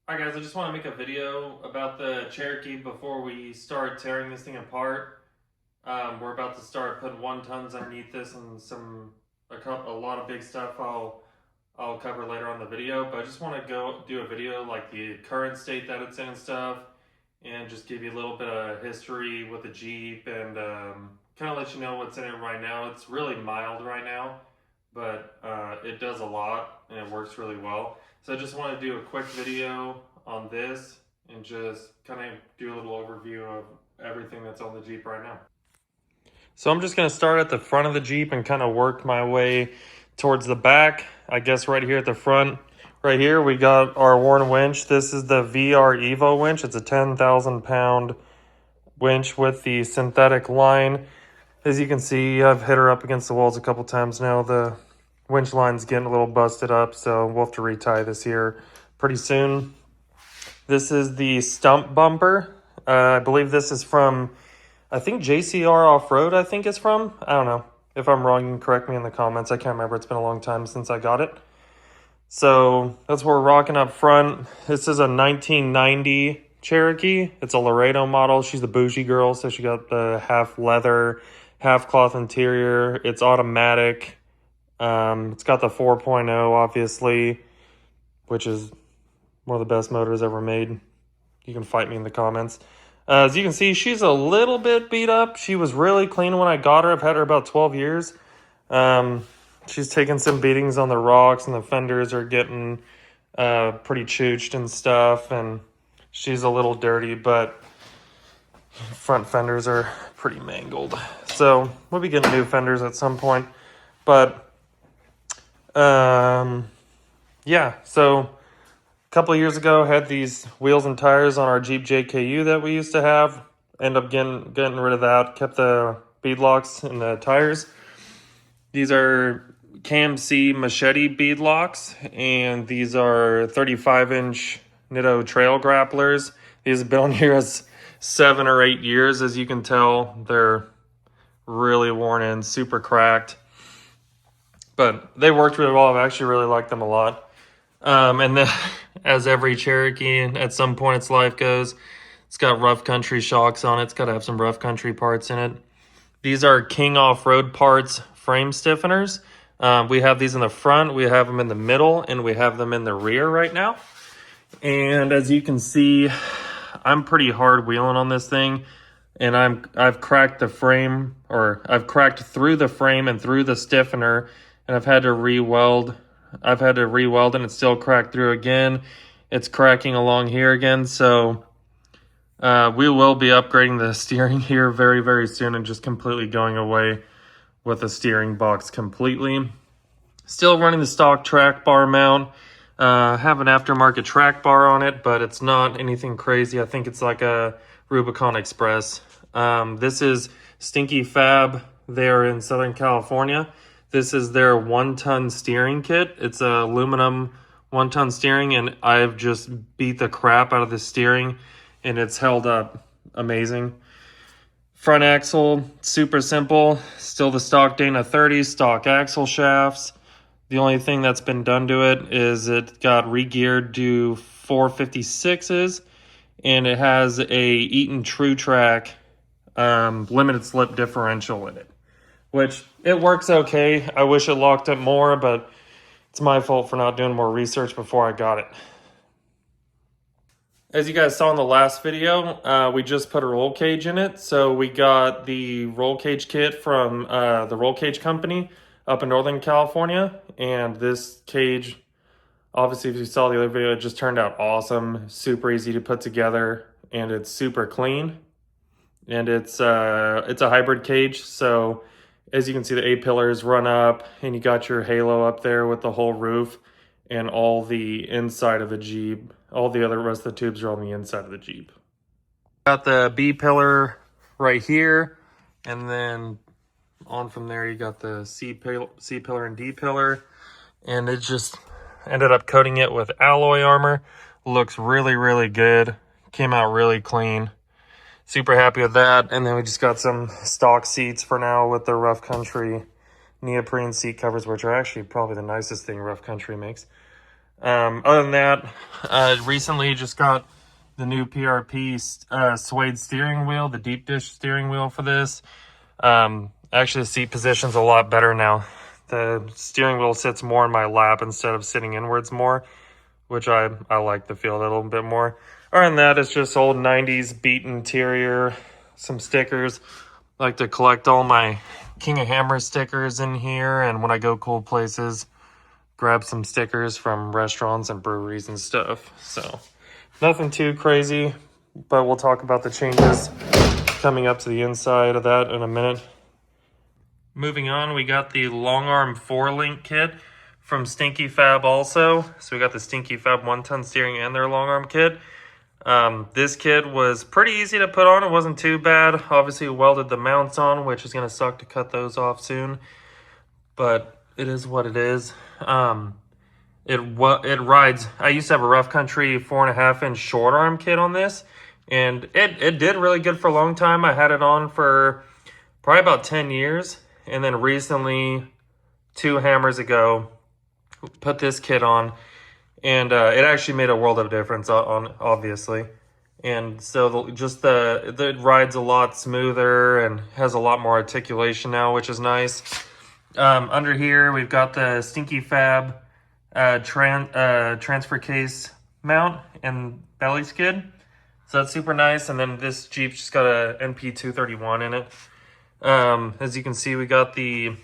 Hi guys, I just want to make a video about the Cherokee before we start tearing this thing apart. We're about to start putting 1 tons underneath this and a lot of big stuff I'll cover later on the video. But I just want to go do a video like the current state that it's in and stuff, and just give you a little bit of history with the Jeep and kind of let you know what's in it right now. It's really mild right now, but it does a lot and it works really well. So I just want to do a quick video on this and just kind of do a little overview of everything that's on the Jeep right now. So I'm just going to start at the front of the Jeep and kind of work my way towards the back. I guess right here at the front, right here, we got our worn winch. This is the VR Evo winch. It's a 10,000 pound winch with the synthetic line. As you can see, I've hit her up against the walls a couple times now. The winch line's getting a little busted up, so we'll have to retie this here pretty soon. This is the stump bumper. I believe this is from, I think JCR Off-Road, I think it's from. I don't know. If I'm wrong, you can correct me in the comments. I can't remember. It's been a long time since I got it. So that's what we're rocking up front. This is a 1990 Cherokee. It's a Laredo model. She's a bougie girl, so she got the half leather, half cloth interior. It's automatic. It's got the 4.0, obviously, which is one of the best motors ever made. You can fight me in the comments. As you can see, she's a little bit beat up. She was really clean when I got her. I've had her about 12 years. She's taken some beatings on the rocks, and the fenders are getting pretty chooched and stuff, and she's a little dirty, but front fenders are pretty mangled. So we'll be getting new fenders at some point. But yeah, so a couple of years ago, had these wheels and tires on our Jeep JKU that we used to have. End up getting rid of that. Kept the bead locks in the tires. These are Cam-C machete bead locks, and these are 35-inch Nitto trail grapplers. These have been on here as 7 or 8 years. As you can tell, they're really worn in, super cracked. But they worked really well. I've actually really liked them a lot. And then, as every Cherokee at some point its life goes, it's got rough country shocks on it. It's got to have some rough country parts in it. These are King Off-Road Parts frame stiffeners. We have these in the front, we have them in the middle, and we have them in the rear right now. And as you can see, I'm pretty hard wheeling on this thing. And I've cracked the frame, or I've cracked through the frame and through the stiffener, and I've had to re-weld. I've had to re-weld, and it's still cracked through again. It's cracking along here again, so we will be upgrading the steering here very, very soon and just completely going away with the steering box completely. Still running the stock track bar mount. Have an aftermarket track bar on it, but it's not anything crazy. I think it's like a Rubicon Express. This is Stinky Fab there in Southern California. This is their 1-ton steering kit. It's a aluminum 1-ton steering, and I've just beat the crap out of the steering, and it's held up amazing. Front axle, super simple. Still the stock Dana 30 stock axle shafts. The only thing that's been done to it is it got re-geared to 456s, and it has a Eaton True Track limited slip differential in it, which it works okay. I wish it locked up more, but it's my fault for not doing more research before I got it. As you guys saw in the last video, we just put a roll cage in it. So we got the roll cage kit from the roll cage company up in Northern California. And this cage, obviously, if you saw the other video, it just turned out awesome. Super easy to put together, and it's super clean. And it's a hybrid cage. So as you can see, the A-pillars run up, and you got your halo up there with the whole roof and all the inside of the Jeep. All the other rest of the tubes are on the inside of the Jeep. Got the B pillar right here, and then on from there you got the C pillar and D pillar, and it just ended up coating it with alloy armor. Looks really, really good. Came out really clean. Super happy with that. And then we just got some stock seats for now with the rough country neoprene seat covers, which are actually probably the nicest thing rough country makes. Other than that, recently just got the new PRP suede steering wheel, the deep dish steering wheel for this. Actually, the seat position's a lot better now. The steering wheel sits more in my lap instead of sitting inwards more, which I like the feel of it a little bit more. Other than that, it's just old 90s beat interior, some stickers. I like to collect all my King of Hammer stickers in here, and when I go cold places, grab some stickers from restaurants and breweries and stuff. So nothing too crazy, but we'll talk about the changes coming up to the inside of that in a minute. Moving on, we got the long arm 4-link kit from Stinky Fab also. So we got the Stinky Fab 1-ton steering and their long arm kit. This kit was pretty easy to put on. It wasn't too bad. Obviously welded the mounts on, which is going to suck to cut those off soon, but it is what it is. It rides. I used to have a Rough Country 4.5-inch short arm kit on this, and it did really good for a long time. I had it on for probably about 10 years, and then recently, 2 hammers ago, put this kit on, and it actually made a world of difference obviously. And so it rides a lot smoother and has a lot more articulation now, which is nice. Under here, we've got the Stinky Fab transfer case mount and belly skid. So that's super nice. And then this Jeep's just got a NP231 in it. As you can see, we got the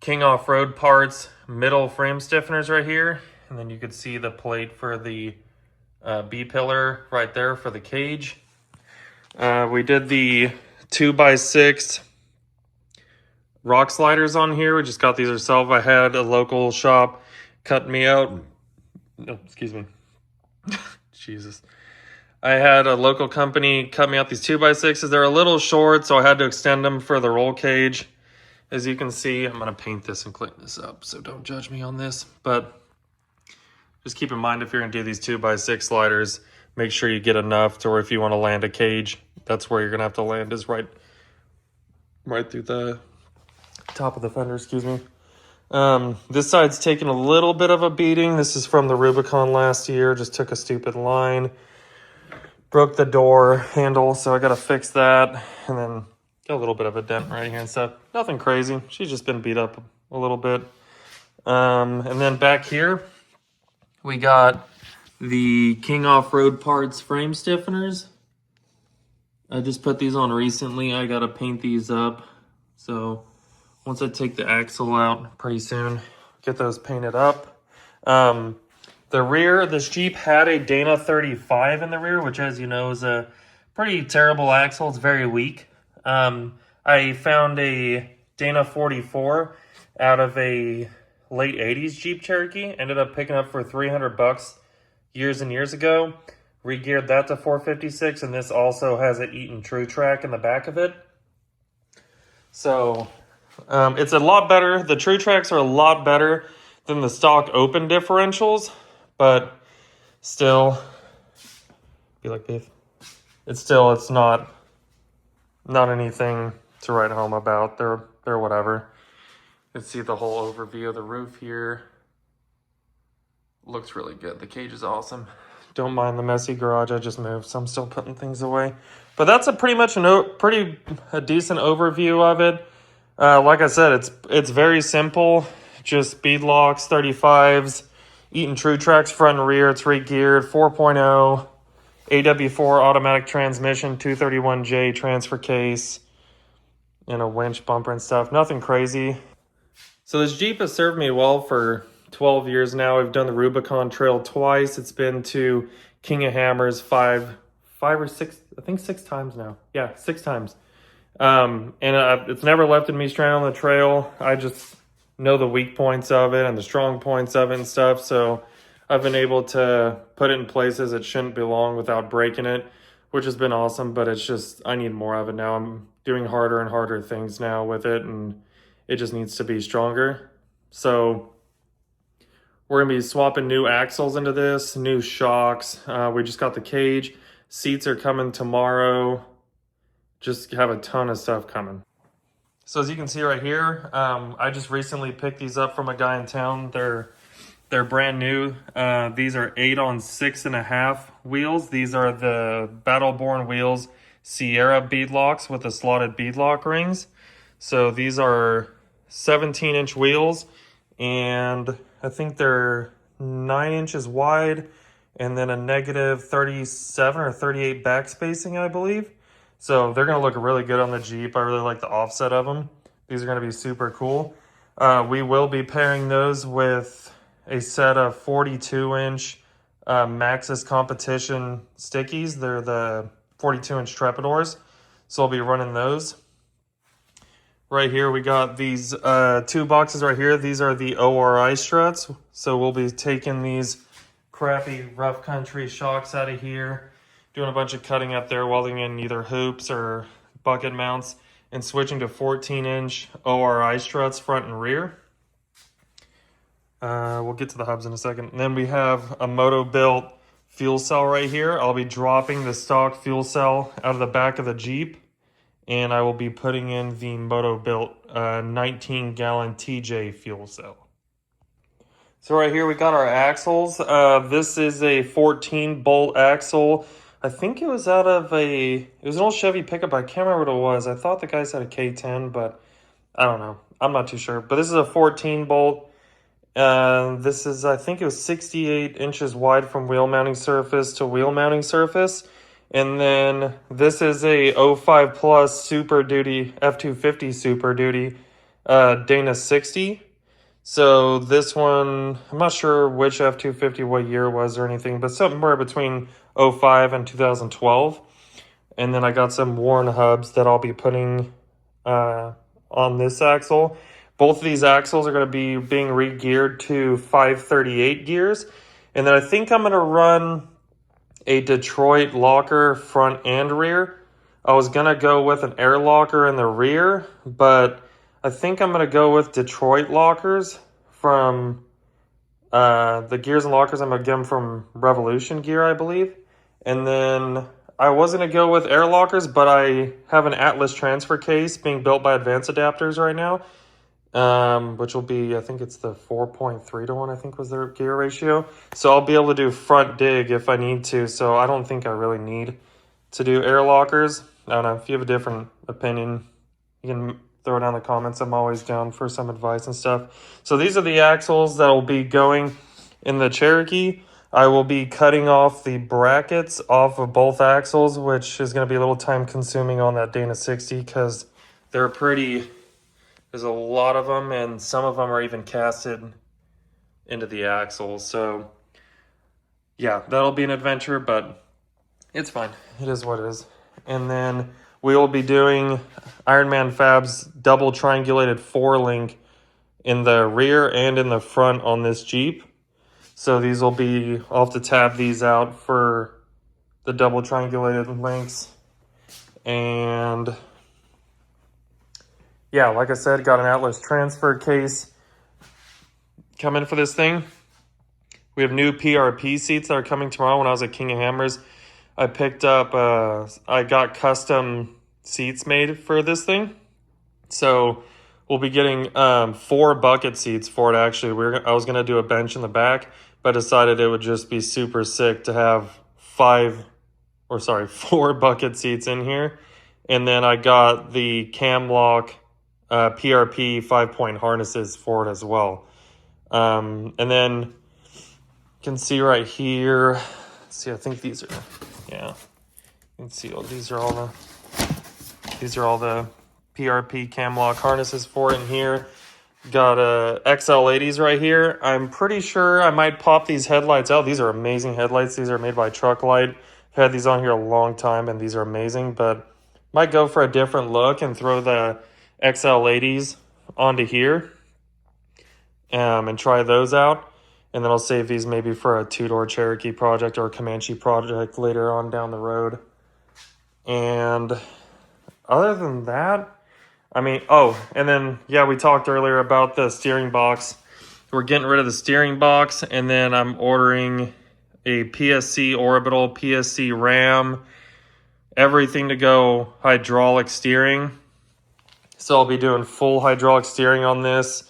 King Off-Road Parts middle frame stiffeners right here. And then you could see the plate for the B-pillar right there for the cage. We did the 2x6 rock sliders on here. We just got these ourselves. I had a local shop cut me out. Oh, excuse me. Jesus. I had a local company cut me out these 2x6s. They're a little short, so I had to extend them for the roll cage. As you can see, I'm going to paint this and clean this up, so don't judge me on this. But just keep in mind, if you're going to do these 2x6 sliders, make sure you get enough to where if you want to land a cage, that's where you're going to have to land, is right through the top of the fender, excuse me. This side's taking a little bit of a beating. This is from the Rubicon last year. Just took a stupid line. Broke the door handle, so I got to fix that. And then got a little bit of a dent right here and stuff. Nothing crazy. She's just been beat up a little bit. And then back here, we got the King Off-Road Parts frame stiffeners. I just put these on recently. I got to paint these up. So once I take the axle out pretty soon, get those painted up. The rear, this Jeep had a Dana 35 in the rear, which, as you know, is a pretty terrible axle. It's very weak. I found a Dana 44 out of a late 80s Jeep Cherokee. Ended up picking up for $300 years and years ago. Re-geared that to 456, and this also has an Eaton True Track in the back of it. So it's a lot better. The True Tracks are a lot better than the stock open differentials, but still, be like beef. It's not anything to write home about. They're whatever. You can see the whole overview of the roof here. Looks really good. The cage is awesome. Don't mind the messy garage I just moved, so I'm still putting things away. But that's a pretty much a decent overview of it. Like I said, it's very simple. Just bead locks, 35s, Eaton True Tracks front and rear. It's re-geared, 4.0, AW4 automatic transmission, 231J transfer case, and a winch bumper and stuff. Nothing crazy. So this Jeep has served me well for 12 years now. I've done the Rubicon Trail twice. It's been to King of Hammers five or six, I think 6 times now. Yeah, 6 times. And it's never left me stranded on the trail. I just know the weak points of it and the strong points of it and stuff. So I've been able to put it in places it shouldn't belong without breaking it, which has been awesome. But it's just, I need more of it now. I'm doing harder and harder things now with it, and it just needs to be stronger. So we're going to be swapping new axles into this, new shocks. We just got the cage. Seats are coming tomorrow. Just have a ton of stuff coming. So as you can see right here, I just recently picked these up from a guy in town. They're They're brand new. These are 8 on 6.5 wheels. These are the Battleborn wheels Sierra beadlocks with the slotted beadlock rings. So these are 17-inch wheels, and I think they're 9 inches wide and then a negative 37 or 38 back spacing, I believe. So they're going to look really good on the Jeep. I really like the offset of them. These are going to be super cool. We will be pairing those with a set of 42-inch Maxxis Competition stickies. They're the 42-inch Trapidors, so I'll be running those. Right here we got these 2 boxes right here. These are the ORI struts, so we'll be taking these crappy rough country shocks out of here, doing a bunch of cutting up there, welding in either hoops or bucket mounts, and switching to 14-inch ORI struts front and rear. We'll get to the hubs in a second. And then we have a moto-built fuel cell right here. I'll be dropping the stock fuel cell out of the back of the Jeep, and I will be putting in the moto-built 19-gallon TJ fuel cell. So right here we got our axles. This is a 14-bolt axle. I think it was out of it was an old Chevy pickup. I can't remember what it was. I thought the guy said a K10, but I don't know. I'm not too sure. But this is a 14-bolt. This is, I think it was 68 inches wide from wheel mounting surface to wheel mounting surface. And then this is a 05 Plus Super Duty, F250 Super Duty, Dana 60. So this one, I'm not sure which F250, what year it was or anything, but somewhere between 05 and 2012. And then I got some Warren hubs that I'll be putting on this axle. Both of these axles are going to be being re-geared to 538 gears. And then I think I'm going to run a Detroit locker front and rear. I was going to go with an air locker in the rear, but I think I'm going to go with Detroit lockers from the gears and lockers. I'm going to get them from Revolution Gear, I believe. And then I was going to go with air lockers, but I have an Atlas transfer case being built by Advanced Adapters right now, which will be, I think it's the 4.3 to 1, I think was their gear ratio. So I'll be able to do front dig if I need to. So I don't think I really need to do air lockers. I don't know. If you have a different opinion, you can throw it down in the comments. I'm always down for some advice and stuff. So these are the axles that will be going in the Cherokee. I will be cutting off the brackets off of both axles, which is going to be a little time consuming on that Dana 60 because they're pretty, there's a lot of them, and some of them are even casted into the axles. So yeah, that'll be an adventure, but it's fine. It is what it is. And then we will be doing Ironman Fab's double triangulated 4-link in the rear and in the front on this Jeep. So these will be, I'll have to tab these out for the double triangulated links. And yeah, like I said, got an Atlas transfer case coming for this thing. We have new PRP seats that are coming tomorrow. When I was at King of Hammers, I picked up, I got custom seats made for this thing. So we'll be getting 4 bucket seats for it, actually. I was going to do a bench in the back, but decided it would just be super sick to have 4 bucket seats in here. And then I got the cam lock PRP 5-point harnesses for it as well. And then you can see right here, see, I think these are, yeah, you can see these are all the PRP cam lock harnesses for it in here. Got XL80s right here. I'm pretty sure I might pop these headlights out. These are amazing headlights. These are made by Truck Light. I've had these on here a long time, and these are amazing, but might go for a different look and throw the XL80s onto here and try those out. And then I'll save these maybe for a 2-door Cherokee project or a Comanche project later on down the road. And other than that, I mean, oh, and then, yeah, we talked earlier about the steering box. We're getting rid of the steering box, and then I'm ordering a PSC orbital, PSC RAM, everything to go hydraulic steering. So I'll be doing full hydraulic steering on this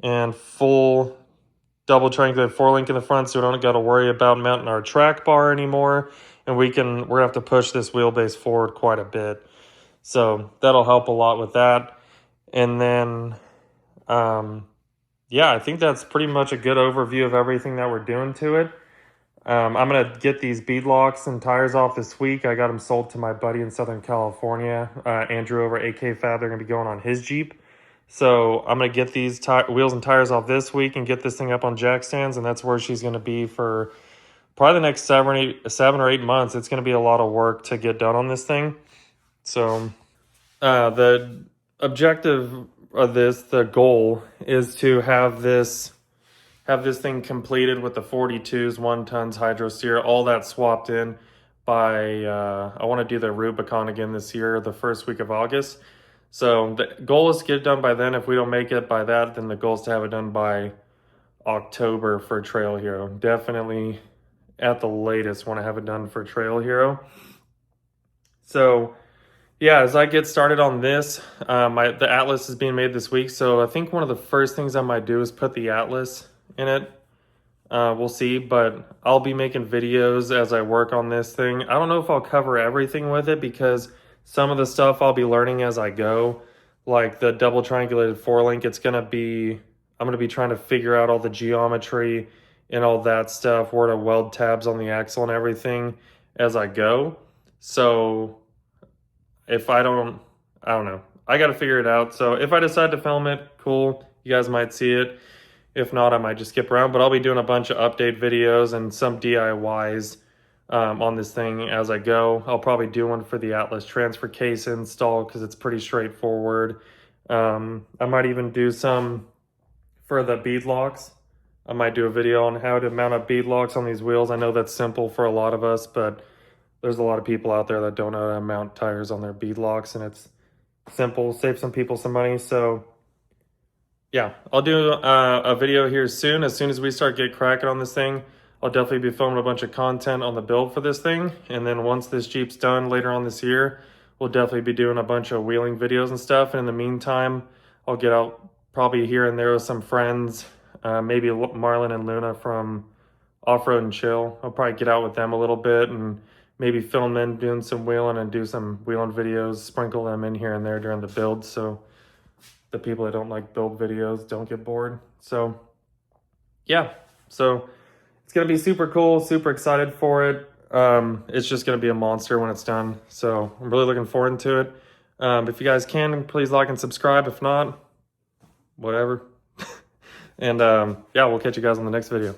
and full double triangulated 4-link in the front, so we don't got to worry about mounting our track bar anymore. And we're gonna have to push this wheelbase forward quite a bit. So that'll help a lot with that. And then, yeah, I think that's pretty much a good overview of everything that we're doing to it. I'm going to get these bead locks and tires off this week. I got them sold to my buddy in Southern California, Andrew over at AK Fab. They're going to be going on his Jeep. So I'm going to get these wheels and tires off this week and get this thing up on jack stands. And that's where she's going to be for probably the next 7 or 8 months. It's going to be a lot of work to get done on this thing. So the objective of this, the goal, is to have this thing completed with the 42s, 1 tons hydro steer, all that swapped in by, I want to do the Rubicon again this year, the first week of August. So the goal is to get it done by then. If we don't make it by that, then the goal is to have it done by October for Trail Hero. Definitely at the latest want to have it done for Trail Hero. So yeah, as I get started on this, the Atlas is being made this week. So I think one of the first things I might do is put the Atlas in it. We'll see, but I'll be making videos as I work on this thing. I don't know if I'll cover everything with it because some of the stuff I'll be learning as I go, like the double triangulated 4-link. I'm gonna be trying to figure out all the geometry and all that stuff, where to weld tabs on the axle and everything as I go. So if I don't know. I got to figure it out. So if I decide to film it, cool. You guys might see it. If not, I might just skip around. But I'll be doing a bunch of update videos and some DIYs on this thing as I go. I'll probably do one for the Atlas transfer case install because it's pretty straightforward. I might even do some for the bead locks. I might do a video on how to mount up bead locks on these wheels. I know that's simple for a lot of us, but there's a lot of people out there that don't know how to mount tires on their bead locks, and it's simple, save some people some money. So yeah, I'll do a video here soon. As soon as we start get cracking on this thing, I'll definitely be filming a bunch of content on the build for this thing. And then once this Jeep's done later on this year, we'll definitely be doing a bunch of wheeling videos and stuff. And in the meantime, I'll get out probably here and there with some friends, maybe Marlon and Luna from Off-Road and Chill. I'll probably get out with them a little bit and maybe film them doing some wheeling and do some wheeling videos, sprinkle them in here and there during the build so the people that don't like build videos don't get bored. So yeah, so it's going to be super cool, super excited for it. It's just going to be a monster when it's done. So I'm really looking forward to it. If you guys can, please like and subscribe. If not, whatever. And yeah, we'll catch you guys on the next video.